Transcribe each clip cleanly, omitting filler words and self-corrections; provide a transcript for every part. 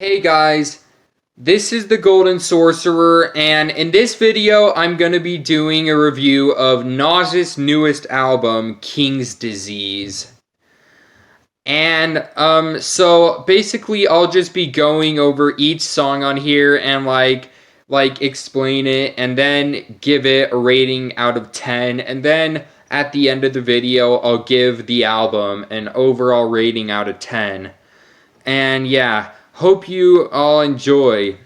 Hey guys, this is the Golden Sorcerer, and in this video I'm going to be doing a review of Nas's newest album, King's Disease. And so basically I'll just be going over each song on here and like explain it and then give it a rating out of 10, and then at the end of the video I'll give the album an overall rating out of 10. And yeah, hope you all enjoy.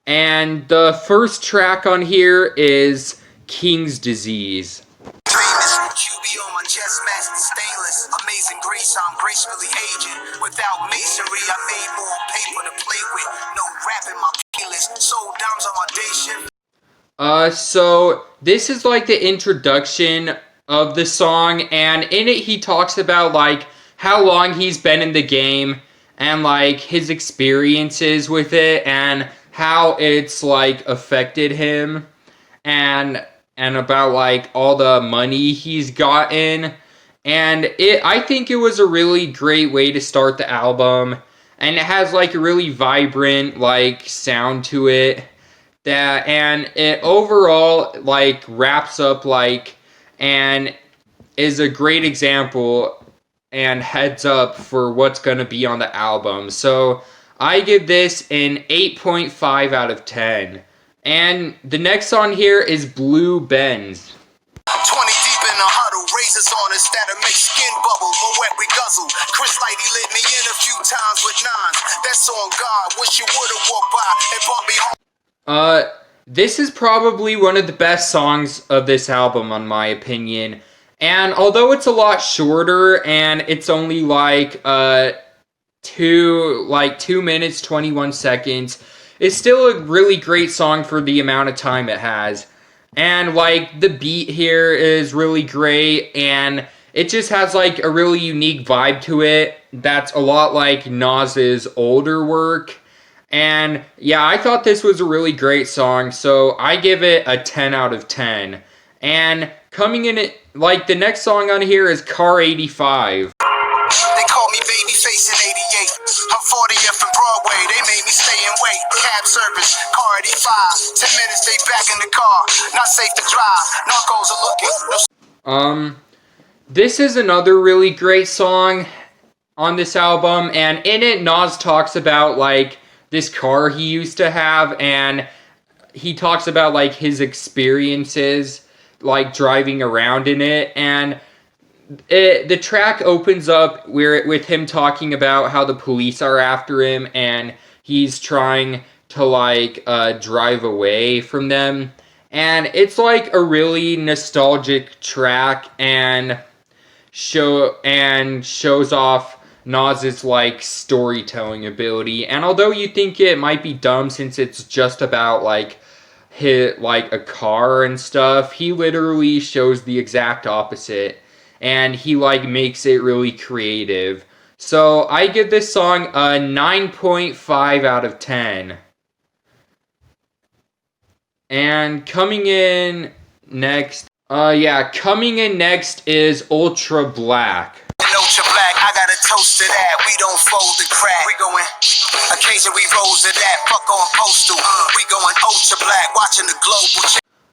And the first track on here is King's Disease. QB on my chest, masked stainless. Amazing grace, I'm gracefully aging. Without masonry, I made more paper to play with. No rap in my playlist. Sold dimes on my day shift. So this is like the introduction of the song, and in it he talks about like how long he's been in the game and like his experiences with it and how it's like affected him, and about like all the money he's gotten. And I think it was a really great way to start the album, and it has like a really vibrant like sound to it, and it overall like wraps up like and is a great example and heads up for what's going to be on the album. So I give this an 8.5 out of 10. And the next song here is Blue Benz. 20 deep in the huddle, razors on us that'll make skin bubble. More wet we guzzle. Chris Lighty lit me in a few times with nines. That's on God. Wish you would've walked by and brought me home. This is probably one of the best songs of this album, in my opinion. And although it's a lot shorter and it's only like 2 minutes 21 seconds, it's still a really great song for the amount of time it has. And like the beat here is really great, and it just has like a really unique vibe to it that's a lot like Nas's older work. And yeah, I thought this was a really great song, so I give it a 10 out of 10. And coming in it, like the next song on here is Car 85. They call me Babyface in 88. I'm 40th and Broadway. They made me stay and wait. Cab service, car 85. 10 minutes, they back in the car. Not safe to drive. Narcos are looking. This is another really great song on this album, and in it Nas talks about like this car he used to have, and he talks about like his experiences like driving around in it. And the track opens up with him talking about how the police are after him and he's trying to like drive away from them. And it's like a really nostalgic track and shows off Nas's like storytelling ability. And although you think it might be dumb since it's just about like hit like a car and stuff, he literally shows the exact opposite, and he like makes it really creative. So I give this song a 9.5 out of 10. And coming in next is Ultra Black. Ultra Black, I got a toast to that. We don't fold the crack. We going occasion we rose to that. Fuck on postal. We going Ultra Black, watching the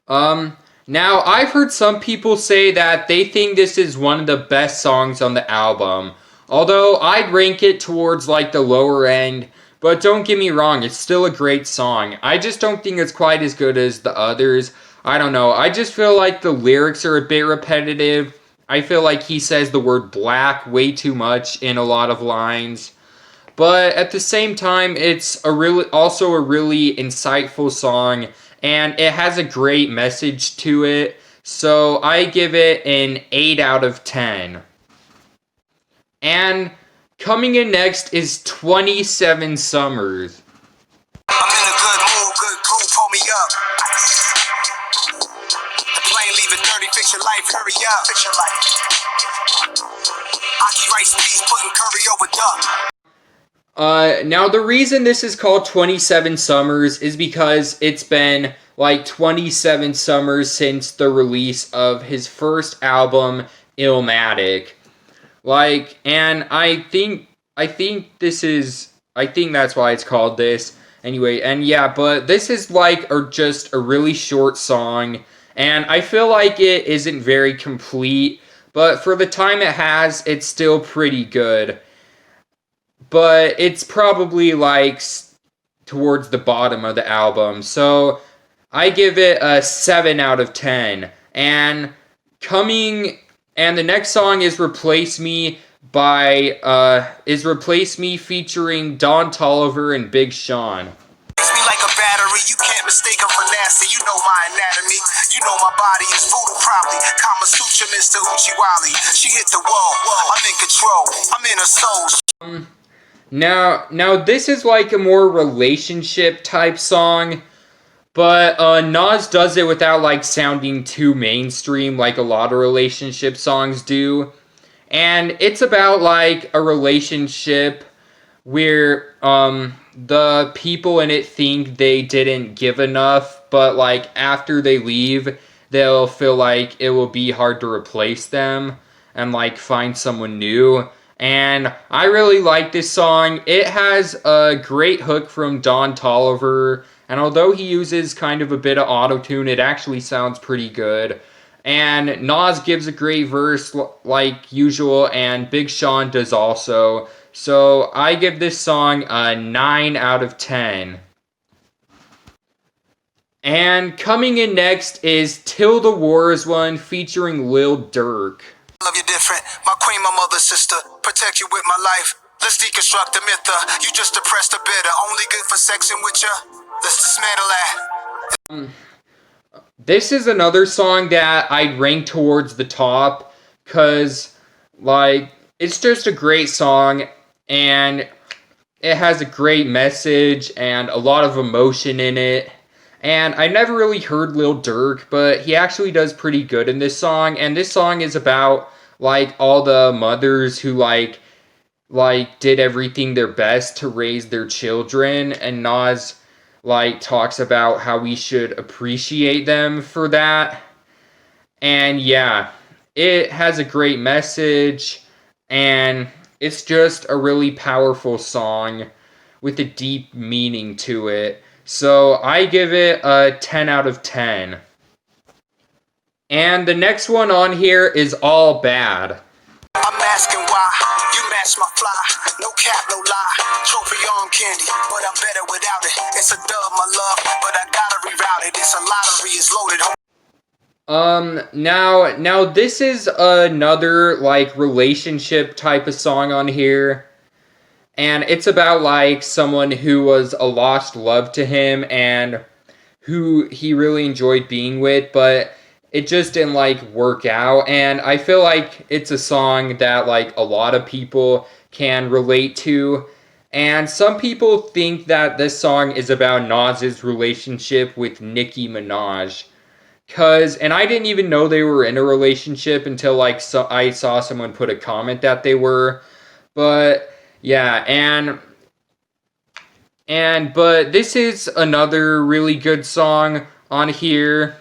global. Now I've heard some people say that they think this is one of the best songs on the album. Although I'd rank it towards like the lower end, but don't get me wrong, it's still a great song. I just don't think it's quite as good as the others. I don't know, I just feel like the lyrics are a bit repetitive. I feel like he says the word black way too much in a lot of lines. But at the same time, it's also a really insightful song, and it has a great message to it. So I give it an 8 out of 10. And coming in next is 27 Summers. I'm in a good mood, good groove, pull me up. The plane leaving 30, fix your life, hurry up. Fix your life. Aki rice and beef, putting curry over duck. Now the reason this is called 27 Summers is because it's been like 27 summers since the release of his first album, Illmatic. Like, and I think this is I think that's why it's called this. Anyway, and yeah, but this is like just a really short song, and I feel like it isn't very complete, but for the time it has, it's still pretty good. But it's probably like towards the bottom of the album, so I give it a 7 out of 10. And the next song is Replace Me featuring Don Toliver and Big Sean. Me like a battery, you can't mistake them for nasty. You know my anatomy, you know my body is voodoo probably. Kama Sutra, Mr. Uchiwali. She hit the wall, I'm in control, I'm in her soul. Now this is like a more relationship type song, but Nas does it without like sounding too mainstream like a lot of relationship songs do. And it's about like a relationship where the people in it think they didn't give enough, but like after they leave, they'll feel like it will be hard to replace them and like find someone new. And I really like this song. It has a great hook from Don Toliver, and although he uses kind of a bit of auto-tune, it actually sounds pretty good. And Nas gives a great verse like usual, and Big Sean does also. So I give this song a 9 out of 10. And coming in next is Till the Wars One featuring Lil Durk. Love you different, my queen, my mother, sister. Protect you with my life. Let's deconstruct the myth. You just depressed a bitter. Only good for sexing with ya. Let's dismantle that. This is another song that I'd rank towards the top, because, like, it's just a great song, and it has a great message and a lot of emotion in it. And I never really heard Lil Durk, but he actually does pretty good in this song. And this song is about, like, all the mothers who, like did everything their best to raise their children. And Nas, like, talks about how we should appreciate them for that. And yeah, it has a great message, and it's just a really powerful song with a deep meaning to it. So I give it a 10 out of 10. And the next one on here is All Bad. I'm asking why you match my fly. No cap, no lie. Trophy on candy, but I'm better without it. It's a dub, my love, but I gotta reroute it. It's a lottery, it's loaded. Now this is another, like, relationship type of song on here. And it's about, like, someone who was a lost love to him and who he really enjoyed being with, but it just didn't, like, work out. And I feel like it's a song that, like, a lot of people can relate to. And some people think that this song is about Nas's relationship with Nicki Minaj. And I didn't even know they were in a relationship until, like, I saw someone put a comment that they were. But yeah, but this is another really good song on here,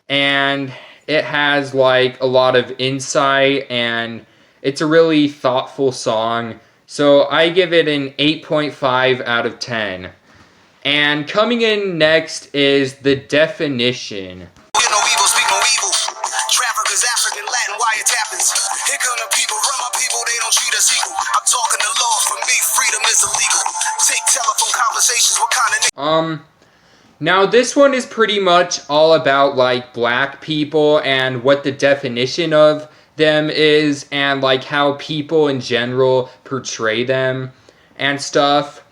and it has, like, a lot of insight, and it's a really thoughtful song. So I give it an 8.5 out of 10. And coming in next is The Definition. Traffickers, African, Latin, wiretappings. Here come the people, run my people, they don't treat us equal. I'm talking the law, for me, freedom is illegal. Take telephone conversations, what kind of Now this one is pretty much all about, like, black people and what the definition of them is, and, like, how people in general portray them and stuff.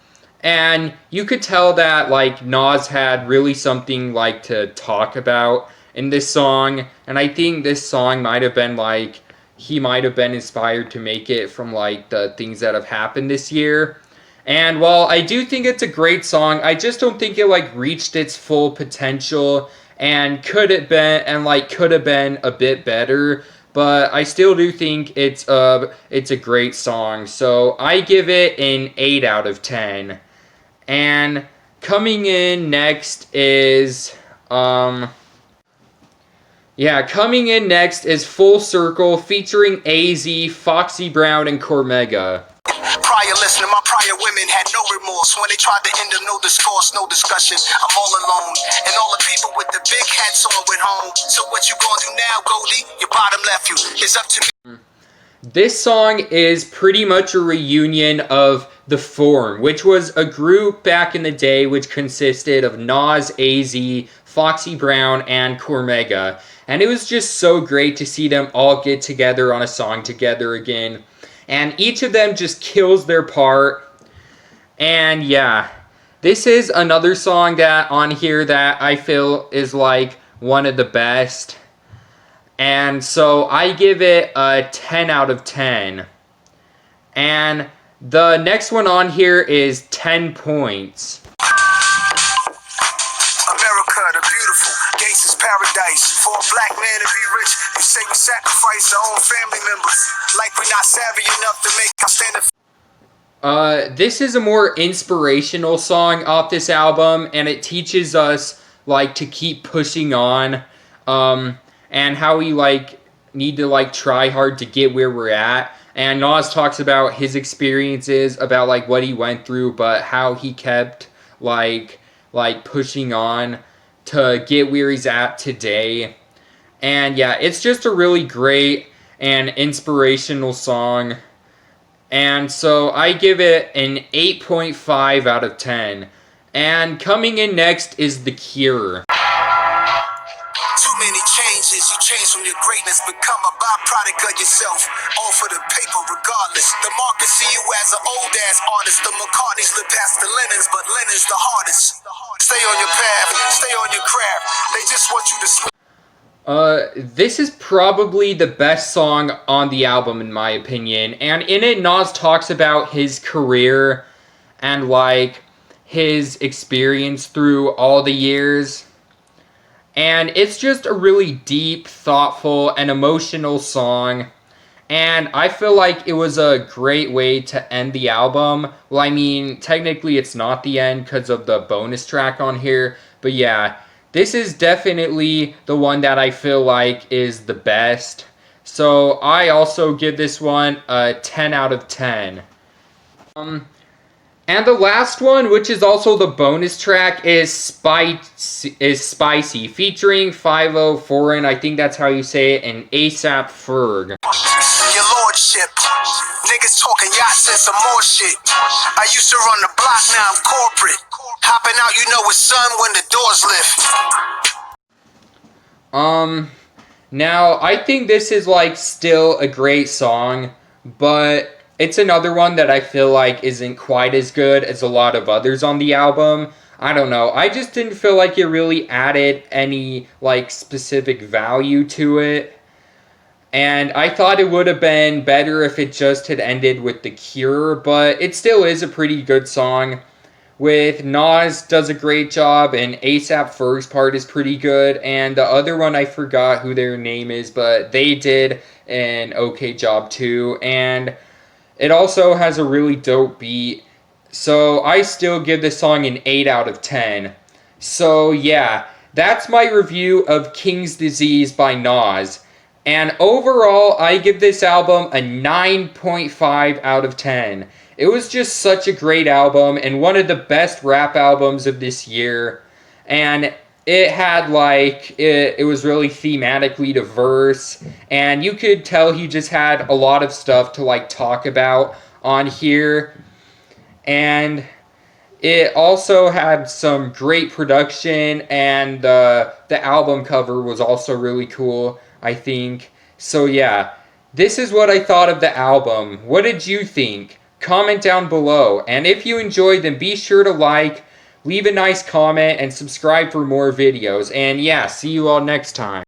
And you could tell that, like, Nas had really something, like, to talk about in this song, and I think this song might have been, like, he might have been inspired to make it from, like, the things that have happened this year. And while I do think it's a great song, I just don't think it, like, reached its full potential, and could have been a bit better. But I still do think it's a great song. So I give it an 8 out of 10. And coming in next is Full Circle featuring AZ, Foxy Brown, and Cormega. prior listener, my prior women had no remorse. When they tried to end them, no discourse, no discussion. I'm all alone, and all the people with the big hats on went home. So what you gonna do now, Goldie? Your bottom left you. It's up to me. This song is pretty much a reunion of The Form, which was a group back in the day which consisted of Nas, AZ, Foxy Brown, and Cormega. And it was just so great to see them all get together on a song together again. And each of them just kills their part. And yeah, this is another song that on here that I feel is like one of the best. And so I give it a 10 out of 10. And the next one on here is 10 points. America, the beautiful, gangsta's paradise. For a black man to be rich, they say we sacrifice our own family members. Like we're not savvy enough to make our stand. This is a more inspirational song off this album, and it teaches us like to keep pushing on. And how we like need to like try hard to get where we're at. And Nas talks about his experiences, about like what he went through, but how he kept like pushing on to get where he's at today. And yeah, it's just a really great and inspirational song. And so I give it an 8.5 out of 10. And coming in next is The Cure. Too many changes, you change from your greatness, become a byproduct of yourself, all for the paper regardless. The market see you as an old ass artist, the McCartneys live past the Lennons, but Lennon's the hardest. Stay on your path, stay on your craft, they just want you to this is probably the best song on the album in my opinion, and in it Nas talks about his career and like his experience through all the years. And it's just a really deep, thoughtful, and emotional song. And I feel like it was a great way to end the album. Well, I mean, technically it's not the end because of the bonus track on here. But yeah, this is definitely the one that I feel like is the best. So I also give this one a 10 out of 10. And the last one, which is also the bonus track, is Spicy, featuring 5 Foreign, I think that's how you say it, and ASAP Ferg. Your lordship, niggas talking yachts and some more shit. I used to run the block, now I'm corporate. Hopping out, you know it's sun when the doors lift. Now, I think this is, like, still a great song, but it's another one that I feel like isn't quite as good as a lot of others on the album. I don't know. I just didn't feel like it really added any, like, specific value to it. And I thought it would have been better if it just had ended with The Cure, but it still is a pretty good song. With Nas does a great job, and ASAP Ferg's part is pretty good, and the other one I forgot who their name is, but they did an okay job too, and it also has a really dope beat, so I still give this song an 8 out of 10. So yeah, that's my review of King's Disease by Nas. And overall, I give this album a 9.5 out of 10. It was just such a great album and one of the best rap albums of this year. And it had like, it was really thematically diverse. And you could tell he just had a lot of stuff to like talk about on here. And it also had some great production, and the album cover was also really cool, I think. So yeah, this is what I thought of the album. What did you think? Comment down below. And if you enjoyed, then be sure to like, leave a nice comment, and subscribe for more videos. And yeah, see you all next time.